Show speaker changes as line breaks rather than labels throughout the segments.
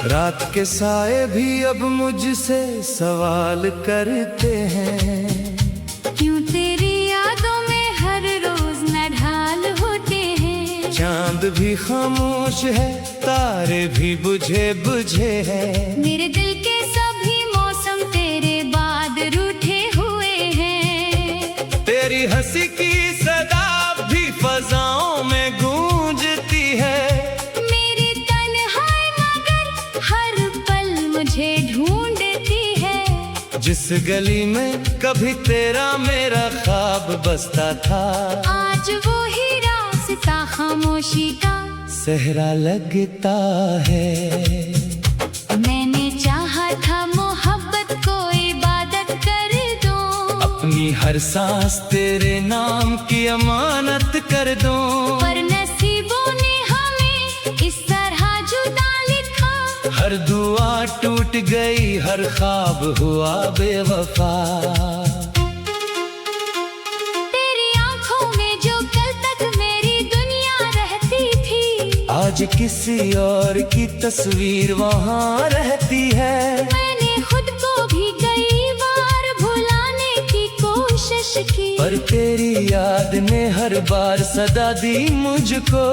रात के साए भी अब मुझसे सवाल करते हैं,
क्यों तेरी यादों में हर रोज नढाल होते हैं।
चांद भी खामोश है, तारे भी बुझे बुझे हैं।
मेरे दिल के सभी मौसम तेरे बाद रूठे हुए हैं।
तेरी हंसी की सदा भी फजाओं में गूंजती है।
मेरी तन्हाई मगर हर पल मुझे ढूंढती है।
जिस गली में कभी तेरा मेरा ख्वाब बसता था,
आज वो ही रास्ता खामोशी का
सहरा लगता है।
मैंने चाहा था मोहब्बत को इबादत कर दूं,
अपनी हर सांस तेरे नाम की अमानत कर दूं।
पर नसीबों ने हमें इस तरह जुदा लिखा।
हर दुआ टूट गई, हर ख्वाब हुआ बेवफा।
तेरी आंखों में जो कल तक मेरी दुनिया रहती थी,
आज किसी और की तस्वीर वहाँ रहती है।
मैंने खुद को भी कई बार भुलाने की कोशिश की,
पर तेरी याद ने हर बार सदा दी मुझको।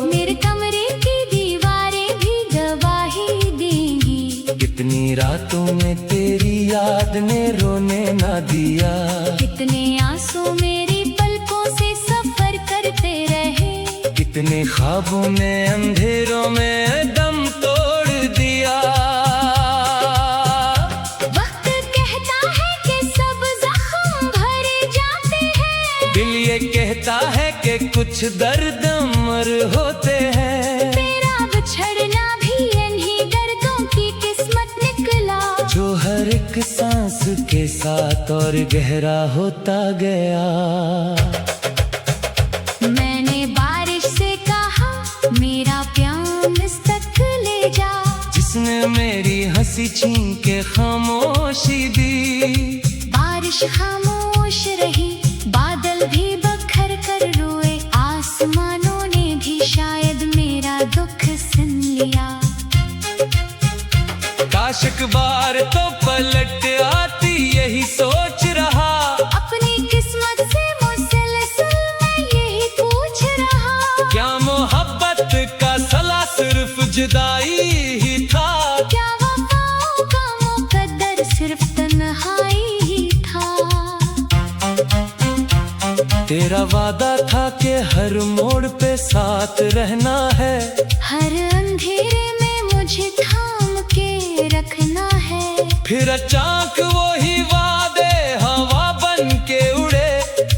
मेरे कमरे की दीवारें भी गवाही देंगी।
कितनी रातों में तेरी याद ने रोने ना दिया।
कितने आंसू मेरी पलकों से सफर करते रहे।
कितने ख्वाबों ने अंधेरों में दम तोड़ दिया।
वक्त कहता है कि सब जख्म भरे जाते हैं,
दिल ये कहता है कि कुछ दर्द अमर होते हैं।
तेरा बिछड़ना भी इन्हीं दर्दों की किस्मत निकला,
जो हर एक सांस के साथ और गहरा होता गया।
मैंने बारिश से कहा मेरा प्यार इस तक ले जा,
जिसने मेरी हंसी छीन के खामोशी दी।
बारिश खामोश रही, बादल भी बखर कर रोए। आसमानों ने भी शायद मेरा दुख सुन लिया।
काश एक बार तो पलट आती, यही सोच रहा।
अपनी किस्मत से मुसलसल मैं यही पूछ रहा,
क्या मोहब्बत का सला सिर्फ जुदाई ही था?
क्या वफाओं का मुकद्दर सिर्फ तन्हाई ही था?
तेरा वादा था कि हर मोड़ पे साथ रहना है।
हर अंधेरे में मुझे थाम के रखना है।
फिर अचानक वो ही वादे हवा बन के उड़े,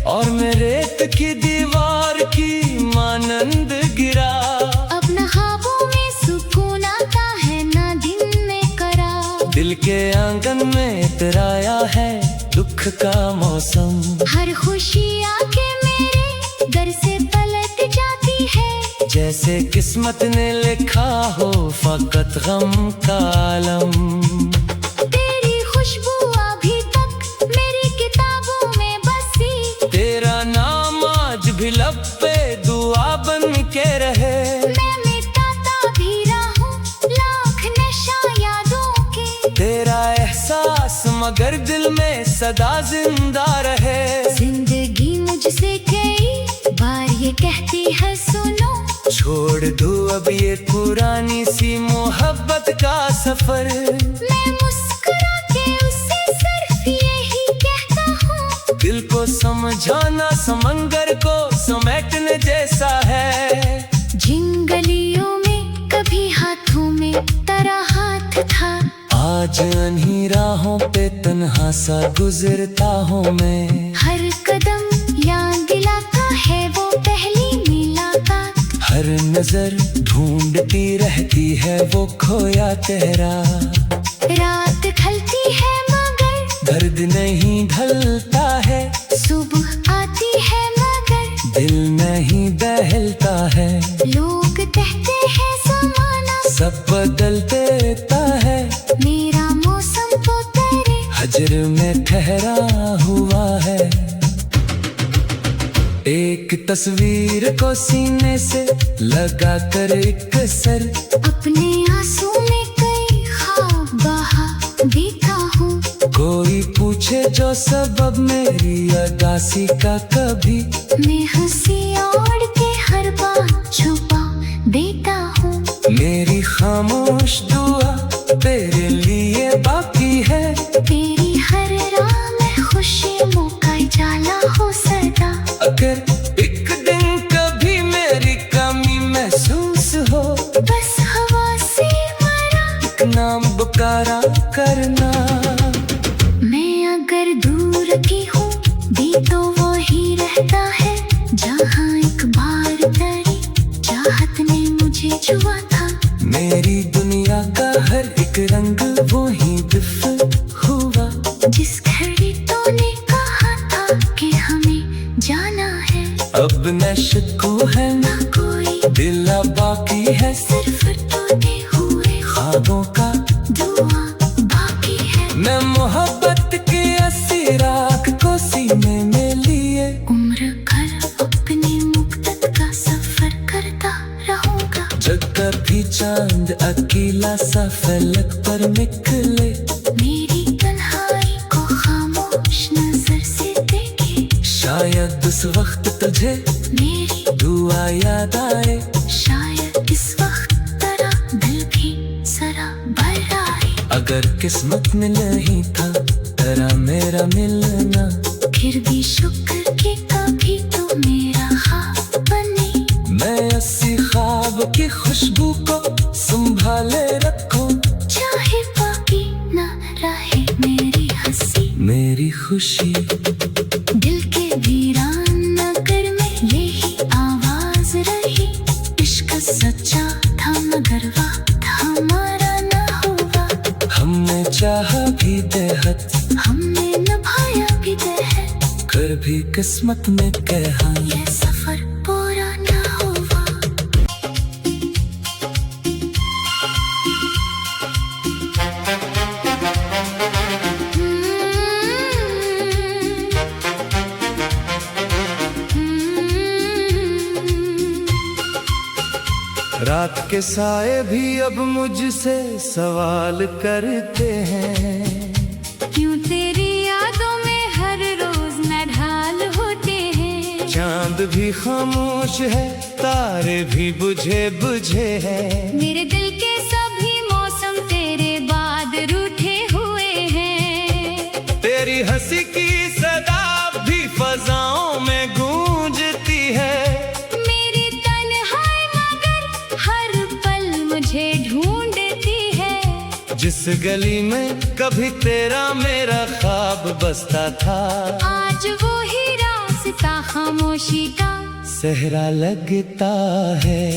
और मैं रेत की दीवार की मानंद गिरा।
अपना ख्वाबों में सुकून आता है ना दिन में करार।
दिल के आंगन में इतराया है दुख का मौसम।
हर खुशी आके मेरे दर से पलट जाती है,
जैसे किस्मत ने लिखा हो फकत गम का आलम।
तेरी खुशबू अभी तक मेरी किताबों में बसी।
तेरा नाम आज भी लब पे दुआ बन के रहे।
मैं मिटाता भी रहूं लाख नशा यादों के,
तेरा एहसास मगर दिल में सदा जिंदा रहे।
जिंदगी मुझसे कई बार ये कहती है सुनो,
छोड़ दो अब ये पुरानी सी मोहब्बत का सफर।
मैं मुस्कुरा के उससे सिर्फ यही कहता हूँ,
दिल को समझाना समंदर को समेटने जैसा है।
जिन गलियों में कभी हाथों में तेरा हाथ था,
आज अनही राहों पे तन्हा सा गुजरता हूँ मैं।
हर कदम याद दिलाता है वो पहली मुलाकात।
हर नजर ढूंढती रहती है वो खोया तेरा।
रात ढलती है मगर
दर्द नहीं ढलता है,
सुबह आती है मगर
दिल नहीं बहलता है।
लोग कहते हैं ज़माना
सब बदल देता है,
मेरा मौसम तो तेरे
हजर में ठहरा हुआ है। एक तस्वीर को सीने से लगा कर एक सर,
अपने आंसू में कई
पूछे जो सबब मेरी उदासी का कभी
मैं हंसी ओढ़ के हर बात छुपा देता हूँ।
मेरी खामोश दुआ तेरे लिए बाकी है।
तेरी हर राह में खुशियों का उजाला हो सदा।
अगर एक दिन कभी मेरी कमी महसूस हो,
बस हवा से मरा
नाम पुकारा करना।
मैं अगर दूर की हूँ भी तो वो ही रहता है जहाँ एक बार तेरी चाहत ने मुझे छुआ था।
मेरी दुनिया का हर एक रंग वो ही दिफ हुआ।
जिस घड़ी तूने कहा था कि हमें जाना है,
अब नशको है
ना कोई
दिला बाकी है।
सिर्फ टूटे हुए
ख्वाबों का
दुआ बाकी है।
मैं मोहब्बत के असीराक को सीने में लिए
उम्र भर अपने मुक्तत का सफर करता रहूंगा।
जब कभी चांद अकेला सा फलक पर निकले,
मेरी तन्हाई को खामोश नजर से देखे।
शायद उस वक्त तुझे
मेरी
दुआ याद आए।
शायद इस वक्त तेरा दिल भी जरा भर आए।
अगर किस्मत में नहीं था तेरा मेरा मिलना,
फिर भी शुक्र कि कभी तो मेरा ख्वाब बने।
मैं अस्सी ख्वाब की खुशबू को संभाले रखूं।
चाहे बाकी न रहे मेरी हंसी
मेरी खुशी
दिल के वीरान नगर में यही आवाज रही। इश्क सच्चा था मगर वक्त हमारा न हुआ।
हमने चाहा भी बेहद,
हमने निभाया भी दहर।
कर भी किस्मत में कहा
ये सफर पूरा न हुआ।
रात के साए भी अब मुझसे सवाल करते हैं।
क्यों तेरी यादों में हर रोज नढाल होते हैं।
चांद भी खामोश है, तारे भी बुझे बुझे हैं।
मेरे दिल के सभी मौसम तेरे बाद रूठे हुए हैं।
तेरी हंसी की सदा भी फजाओं में गूंजती है।
मेरी तन्हाई मगर हर पल मुझे ढूंढती है।
जिस गली में कभी तेरा मेरा ख्वाब बसता था,
आज वो ही रास्ता खामोशी का
सहरा लगता है।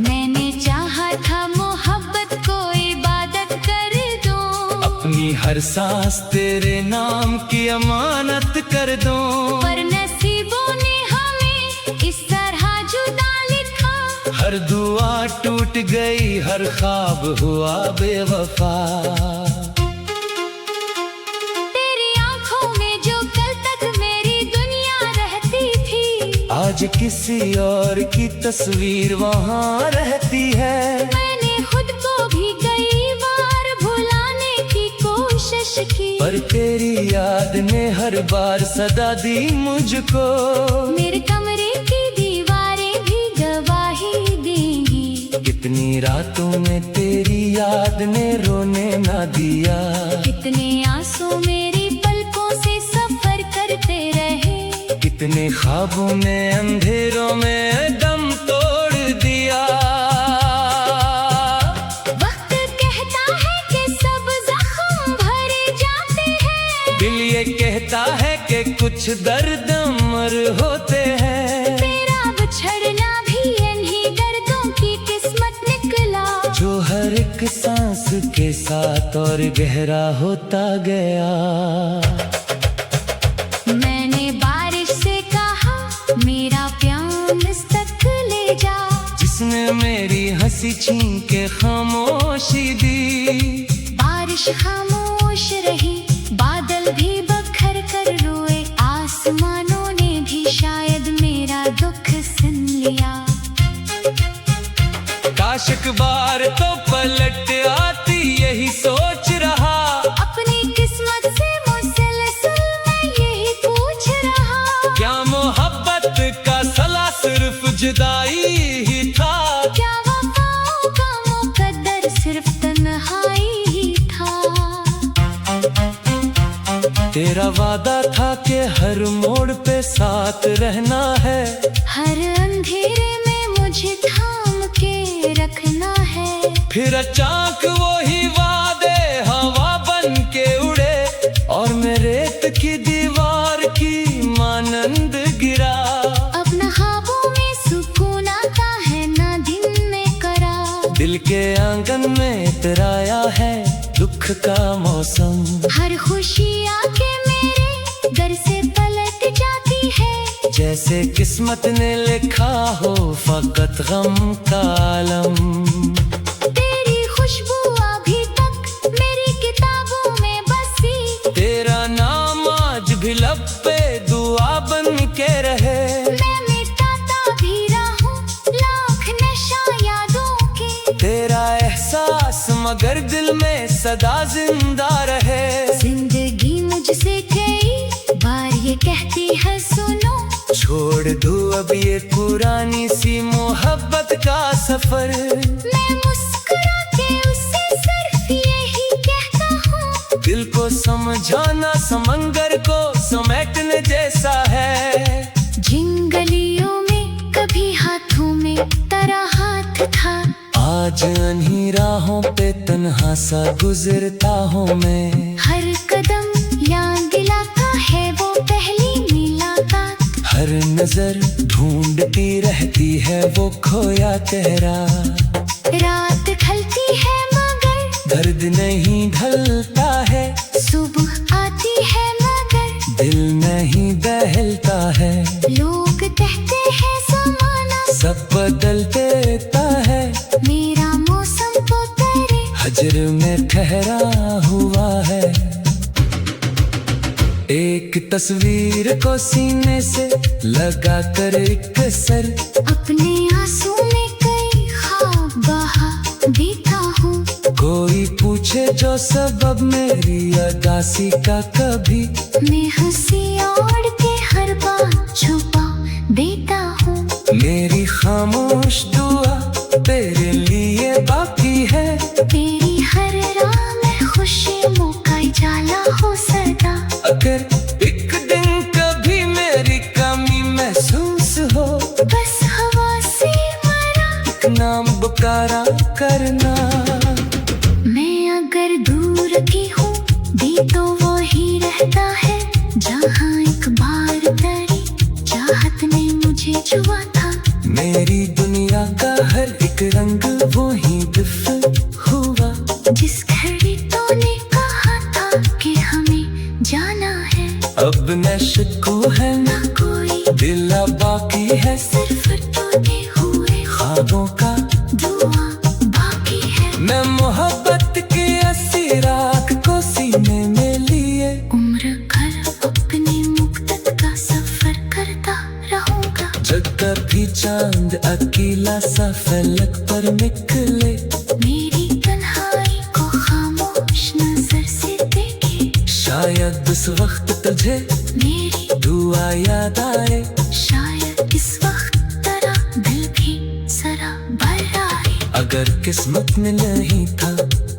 मैंने चाहा था मोहब्बत को इबादत कर दूं।
अपनी हर सांस तेरे नाम की अमानत कर दूं।
पर नसीबों ने हमें इस तरह जुदा लिखा।
हर दुआ टूट गई, हर ख्वाब हुआ बेवफा।
तेरी आंखों में जो कल तक मेरी दुनिया रहती थी,
आज किसी और की तस्वीर वहाँ रहती है।
मैंने खुद को भी कई बार भुलाने की कोशिश की।
पर तेरी याद ने हर बार सदा दी मुझको।
मेरे कमरे की दीवारें भी गवाही देंगी।
कितनी रातों में तेरी याद ने रोने ना दिया।
कितने आंसू मेरी पलकों से सफर करते रहे।
कितने ख्वाबों में अंधेरों में दम तोड़ दिया।
वक्त कहता है कि सब जख्म भरे जाते हैं।
दिल ये कहता है कि कुछ दर्द अमर होते हैं।
तेरा बिछड़ना भी इन्हीं दर्दों की किस्मत निकला।
जो हर एक सांस के साथ और गहरा होता गया।
मैंने बारिश से कहा मेरा प्यार इस तक ले जा।
जिसने मेरी हंसी छीन के खामोशी दी।
बारिश खामोश रही, बादल भी बखर कर रोए। आसमानों ने भी शायद मेरा दुख सुन लिया।
काश एक बार तो पलट आती, यही सोच रहा।
अपनी किस्मत से
तेरा वादा था कि हर मोड़ पे साथ रहना है,
हर अंधेरे में मुझे थाम के रखना है।
फिर अचानक वही वादे हवा बन के उड़े और मैं रेत की दीवार की मानंद गिरा।
अब न ख्वाबों में सुकून आता है ना दिन में करार।
दिल के आंगन में इतराया है दुख का मौसम,
हर खुशी आके मेरे दर से पलट जाती है।
जैसे किस्मत ने लिखा हो फकत गम का आलम।
तेरी खुशबू अभी तक मेरी किताबों में बसी,
तेरा नाम आज भी लब पे दुआ बन के रहे।
मैं मिटाता भी रहूं लाख नशा यादों के।
तेरा एहसास मगर दिल में सदा जिंदा रहे।
जिंदगी मुझसे कई बार ये कहती है सुनो,
छोड़ दो अब ये पुरानी सी मोहब्बत का सफर।
मैं मुस्कुरा के उससे सिर्फ यही कहता हूँ,
दिल को समझाना समंदर को समेटने जैसा है।
जिन गलियों में कभी हाथों में तेरा हाथ था,
आज अन्ही राहों पे तन्हा सा गुजरता हूँ मैं।
हर कदम याद दिलाता है वो पहली मुलाकात।
हर नजर ढूंढती रहती है वो खोया चेहरा।
रात ढलती है मगर
दर्द नहीं ढलता है,
सुबह आती है मगर
दिल नहीं बहलता है।
लोग कहते हैं ज़माना
सब बदल देता है,
मेरा मौसम तो तेरे
हजर में ठहरा हुआ है। एक तस्वीर को सीने से लगा कर एक सर,
अपने आंसू में कई ख्वाब बहा देता हूँ।
कोई पूछे जो सबब मेरी उदासी का कभी,
मैं हंसी ओढ़ के हर बात छुपा देता हूँ।
मेरी खामोश दुआ तेरे लिए बाकी है।
तेरी हर राह में खुशियों का उजाला हो सदा।
अगर एक दिन कभी मेरी कमी महसूस हो,
बस हवा से मरा
एक नाम पुकारा करना।
मैं अगर दूर की हूँ भी तो वो ही रहता है, जहाँ एक बार तेरी चाहत ने मुझे छुआ था।
मेरी दुनिया का हर एक रंग वो ही दिफ हुआ।
जिस घड़ी तूने कहा था कि हमें जाना है,
अब न शक्को है
ना कोई
दिला बाकी है,
सिर्फ तूने हुए
ख्वाबों का
दुआ बाकी है।
मैं मोहब्बत की ऐसी राख को सीने में लिए,
उम्र भर अपनी मुक्तत का सफर करता रहूंगा।
जब कभी चांद अकेला सा फलक पर निकले,
मेरी तन्हाई को खामोश नजर से देखे।
शायद उस वक्त तुझे
मेरी
दुआ याद आए।
शायद इस वक्त तेरा दिल भी जरा भर आए।
अगर किस्मत में नहीं था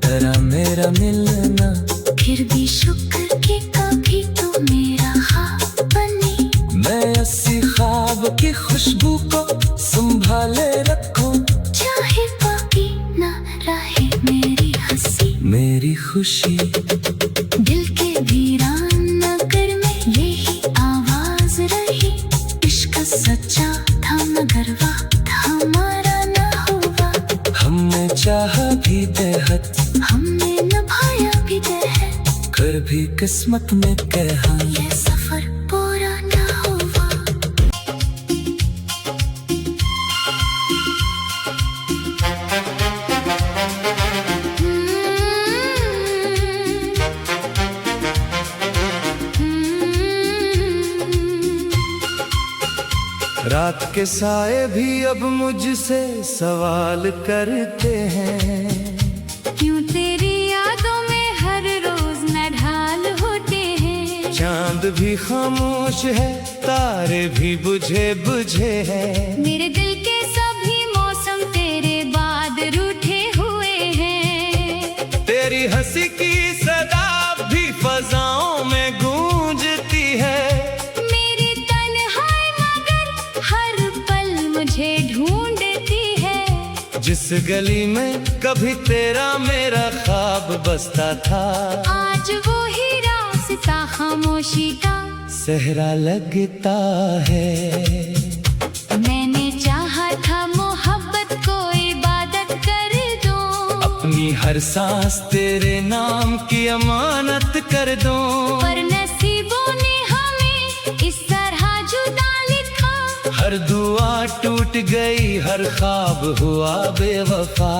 तेरा मेरा मिलना,
फिर भी शुक्र कि कभी तू मेरा ख्वाब बनी।
मैं ऐसी ख्वाब की खुशबू को संभाले रखूं।
चाहे बाकी न रहे मेरी हंसी,
मेरी खुशी
दिल के वीरान नगर में यही आवाज रही। इश्क सच्चा था मगर वक्त हमारा न हुआ।
हमने चाहा भी बेहद,
हमने निभाया भी तहत,
कर भी किस्मत में कहा
ये सफर पूरा न हुआ।
रात के साए भी अब मुझसे सवाल करते हैं,
क्यों तेरी यादों में हर रोज नढाल होते हैं।
चांद भी खामोश है, तारे भी बुझे बुझे हैं।
मेरे दिल के सभी मौसम तेरे बाद रूठे हुए हैं।
तेरी हंसी की सदा भी फजाओं में गूंज गली में कभी तेरा मेरा ख्वाब बसता था,
आज वो ही रास्ता खामोशी का
सहरा लगता है।
मैंने चाहा था मोहब्बत को इबादत कर दूं,
अपनी हर सांस तेरे नाम की अमानत कर दूं,
पर नसीबों ने हमें इस तरह जुदा लिखा।
हर दुआ टूट गई, हर ख्वाब हुआ बेवफा।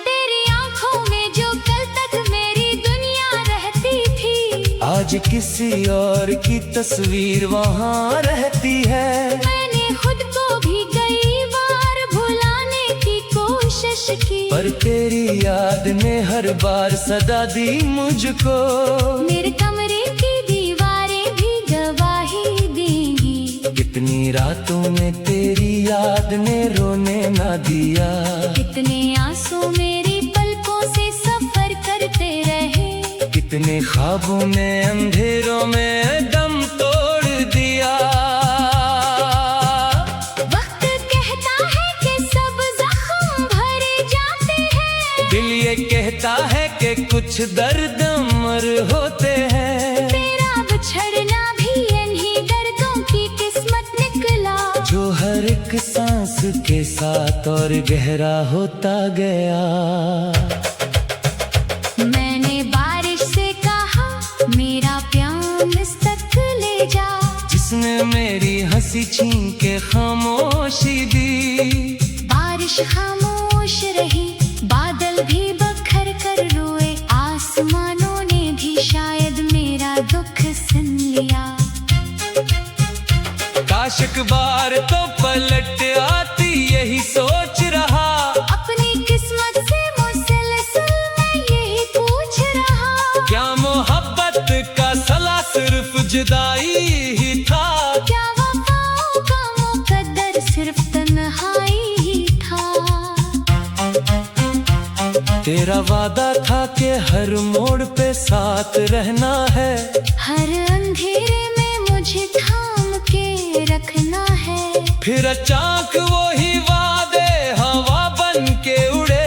तेरी आंखों में जो कल तक मेरी दुनिया रहती थी,
आज किसी और की तस्वीर वहाँ रहती है।
मैंने खुद को भी कई बार भुलाने की कोशिश की,
पर तेरी याद ने हर बार सदा दी मुझको।
मेरे कमरे की दीवारें भी गवाही देंगी,
कितनी रातों में तेरी याद ने रोने ना दिया,
कितने आंसू मेरी पलकों से सफर करते रहे,
कितने ख्वाबों ने अंधेरों में दम तोड़ दिया।
वक्त कहता है कि सब जख्म भरे जाते हैं,
दिल ये कहता है कि कुछ दर्द अमर होते हैं।
तेरा बिछड़ना भी इन्हीं दर्दों की किस्मत निकला,
जो हर एक सांस के साथ और गहरा होता गया।
मैंने बारिश से कहा मेरा प्यार इस तक ले जा,
जिसने मेरी हंसी छीन के खामोशी दी।
बारिश खामोश रही, बादल भी बखर कर रोए, आसमानों ने भी शायद मेरा दुख सुन लिया।
काश एक बार तो पलट आती, यही सोच रहा,
अपनी किस्मत से मुसलसल मैं यही पूछ रहा,
क्या मोहब्बत का सला सिर्फ जुदाई ही था,
क्या वफाओं का मुकद्दर सिर्फ तन्हाई ही था।
तेरा वादा था कि हर मोड़ पे साथ रहना है,
हर अंधेरे में मुझे थाम के रखना है,
फिर अचानक वो ही वादे हवा बन के उड़े,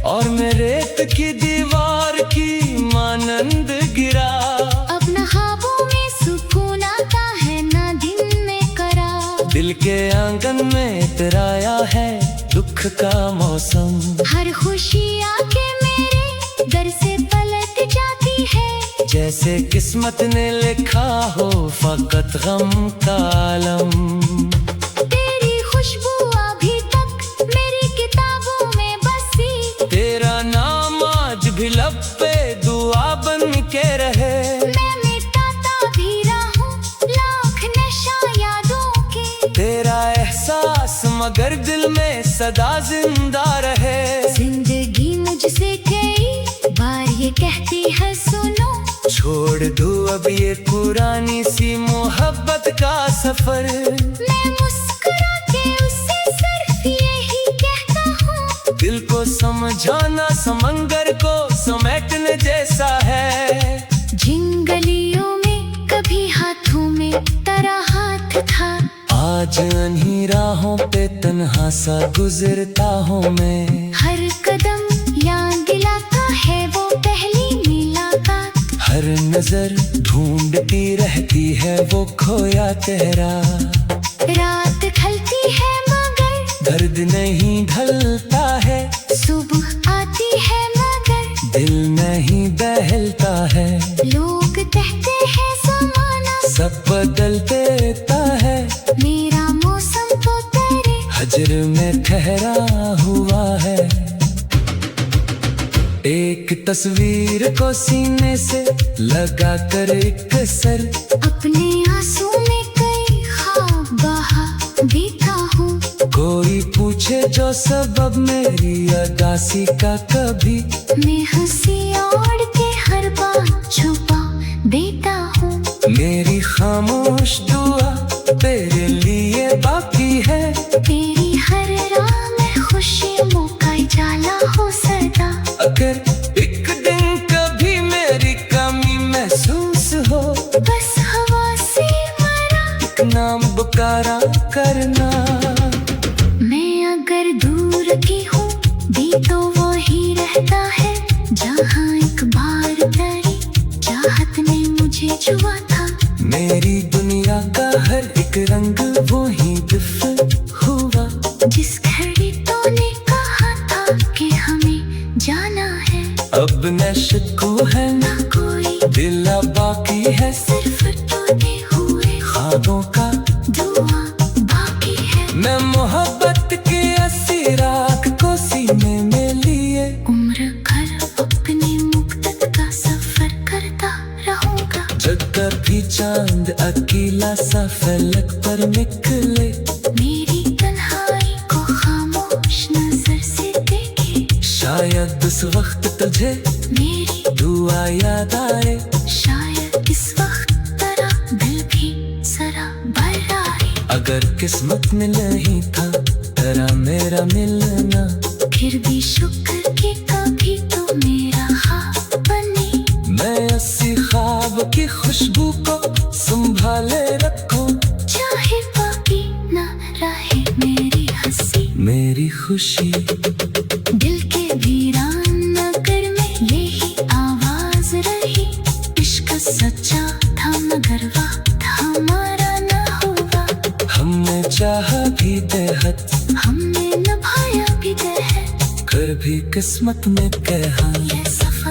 और मैं रेत की दीवार की मानंद गिरा।
अब न ख्वाबों में सुकून आता है ना दिन में करार,
दिल के आंगन में इतराया है दुख का मौसम,
हर खुशी आके मेरे दर से पलट जाती है,
जैसे किस्मत ने लिखा हो फकत गम का आलम।
तेरी खुशबू अभी तक मेरी किताबों में बसी,
तेरा नाम आज भी लब पे दुआ बन के रहे,
मैं मिटाता भी रहूं लाख नशा यादों के,
तेरा एहसास मगर दिल में सदा जिंदा रहे।
जिंदगी मुझसे कई बार ये कहती है सुनो,
छोड़ दो अब ये पुरानी सी मोहब्बत का सफर,
मैं मुस्कुरा के उससे सिर्फ यही कहता हूँ,
दिल को समझाना समंदर को समेटने जैसा है।
जिन गलियों में कभी हाथों में तेरा हाथ था,
आज अन्ही राहों पे तन्हा सा गुजरता हूँ मैं,
हर कदम याद दिलाता है वो पहली मुलाकात,
हर नजर ढूंढती रहती है वो खोया चेहरा।
रात ढलती है मगर
दर्द नहीं ढलता है,
सुबह आती है मगर
दिल नहीं बहलता है,
लोग कहते हैं ज़माना
सब बदल देता है,
मेरा मौसम तो तेरे
हजर में ठहरा हुआ है। एक तस्वीर को सीने से लगा कर एक सर,
अपने आंसू में कई ख्वाब बहा देता हूँ,
कोई पूछे जो सबब मेरी अदासी का कभी,
मैं हंसी ओढ़ के हर बात छुपा देता हूँ,
मेरी खामोश दुआ तेरे लिए बाकी है,
तेरी हर राह में खुशियों का उजाला हो सदा।
अगर एक दिन कभी मेरी कमी महसूस हो,
बस हवा से मरा
एक नाम पुकारा करना।
मैं रहता है जहाँ एक बार तेरी चाहत ने मुझे छुआ था।
मेरी दुनिया का हर एक रंग वो ही दिफ हुआ।
जिस घड़ी तूने कहा था कि हमें जाना है,
अब न शक्कू है
ना कोई
दिला बाकी है,
सिर्फ टूटे हुए
ख्वाबों का
धुआं बाकी है।
मैं मोहब्बत के असीराख को सीने में लिए
उम्र भर अपनी मुक्तत का सफर करता रहूंगा।
जब कभी चांद अकेला सा फलक पर निकले,
मेरी तन्हाई को खामोश नजर से देखे।
शायद उस वक्त तुझे
मेरी
दुआ याद आए।
शायद इस वक्त तेरा दिल भी जरा भर आए।
अगर किस्मत में नहीं था तेरा मेरा मिलना,
फिर भी शुक्र कि कभी तो मेरा ख्वाब बनी।
मैं ऐसी ख्वाब की खुशबू को संभाले रखूं।
चाहे बाकी न रहे मेरी हंसी,
मेरी खुशी
दिल के वीरान नगर में यही आवाज रही। इश्क सच्चा था मगर वक्त हमारा न हुआ।
हमने चाहा भी बेहद,
हमने निभाया भी तहत।
फिर भी किस्मत ने कहा
ये सफर